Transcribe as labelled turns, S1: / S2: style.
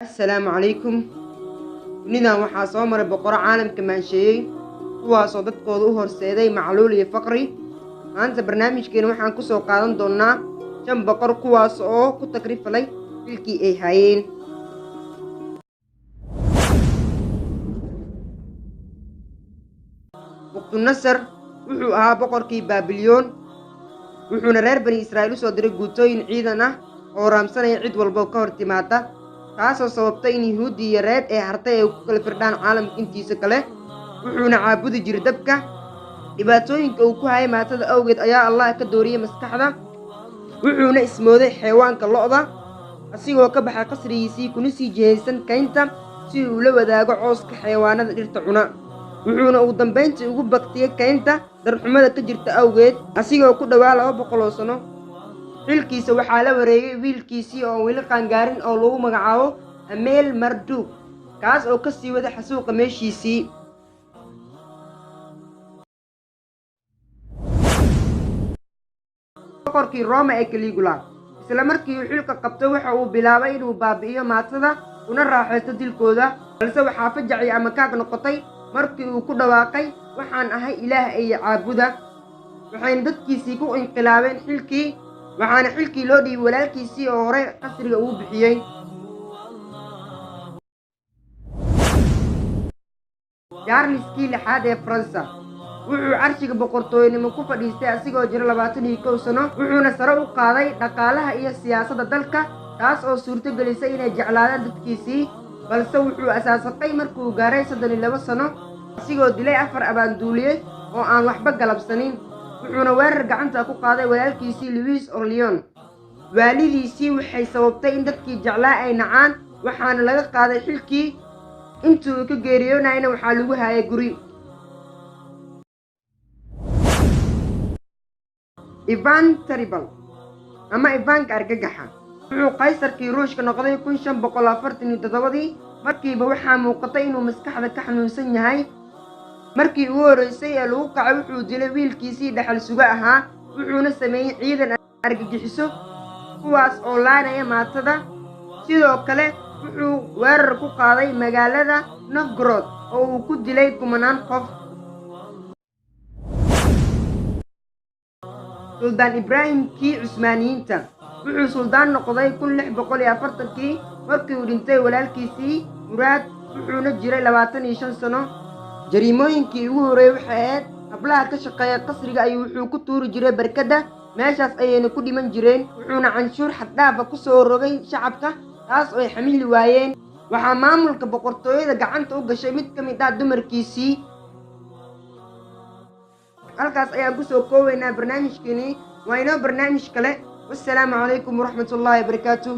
S1: Assalaamu calaykum. Dunidan waxaa soo maray boqorro caalamka maansheeyey kuwaasoo dadkooda u horseeday macluul iyo faqri. Maanta barnaamijkeena waxaan ku soo qaadan doonnaa 5 boqor kuwaas oo ku tagrifalay xilkii ay hayeen. Bukhtunasar wuxuu ahaa boqorkii Baabilyoon, wuxuuna reer bani Israa'iil u soo diray guutooyin ciidan ah oo raamsanaya cid walba ka hor timaada, taasoo sababtay in Yuhuudii yareed ee hartay ay ku kala firdhaan caalamka intiisa kale. Wuxuuna caabudi jiray dabka. Dhibaatooyinka uu ku hayay maatada awgeed ayaa Allah ka dooriyey maskaxda, wuxuuna ismooday xayawaanka lo'da, asigoo ka baxay qasrigiisii kuna sii jihaysan kaynta si uu la wadaago cooska xayawaanada dhirta cuna. Wuxuuna ugu dambayntii ugu baktiyey kaynta darxumada ka jirta awgeed, asigoo ku dhowaa 200 sano. Xilkiisa waxaa la wareegay wiilkiisii oo weli qaangaarin oo lagu magacaabo Ameel Marduk, kaas oo ka sii wada xasuuqa meeshiisii. boqorkii Roma ee Caligula isla markii uu xilka qabtay waxa uu bilaabay inuu baabi'iyo maatada una raaxaysto dilkooda, balse waxaa fajacay ama kaag noqotay markii uu ku dhawaaqay waxaan ahay ilaah ay caabuda. waxayna dadkiisii ku inqilaabeen xilkii, waxaana xilkii loo dhiibay walaalkiisii oo horey qasriga uu bixiyey. Charleskii 6 ee Faransa wuxuu carshiga boqortooynimo ku fadhiistay asigoo jira 21 sano, wuxuuna sare u qaaday dhaqaalaha iyo siyaasadda dalka, taas oo suurto gelisay inay jeclaadaan dadkiisii. balse wuxuu asaasaqay markuu gaaray 32 sano, asigoo dilay 4 abaanduuliye oo aan waxba galabsanin. wuxuuna weerar gacanta ku qaaday walaalkiisii Louis Orleans. waalidiisii waxay sababtay in dadkii jeclaa ay nacaan, waxaana laga qaaday xilkii. intuu ka geeriyoonayna waxaa lagu hayay guri. Ivan Terrible ama Ivanka Argagaxa wuxuu qaysarkii Ruushka noqday 1547. markiiba waxaa muuqatay inuu maskaxda ka xanuunsan yahay. markii ugu horreysay ee lagu kacay wuxuu dilay wiilkiisii dhaxal suga ahaa, wuxuuna sameeyey ciidan argagixiso kuwaas oo laanaya maatada. sidoo kale wuxuu weerar ku qaaday magaalada Novgorod oo uu ku dilay 10 qof. Suldaan Ibrahim kii Cusmaaniyiinta wuxuu suldaan noqday 1640 markii uu dhintay walaalkiisii Muraad, wuxuuna jiray 25 sano. jariimooyinkii ugu horreeyay waxay ahayd hablaha ka shaqeeya qasriga ayuu wuxuu ku tuuri jiray barkadda, meeshaas ayayna ku dhiman jireen. wuxuuna canshuur xad dhaafa ku soo rogay shacabka, taas oo ay xamili waayeen. waxaa maamulka boqortooyada gacanta u gashay mid ka mid ah dumarkiisii. halkaas ayaan ku soo koobaynaa barnaamijkeenii. waa inoo barnaamij kale. wassalaamu calaykum waraxmatullaahi wabarakaatuh.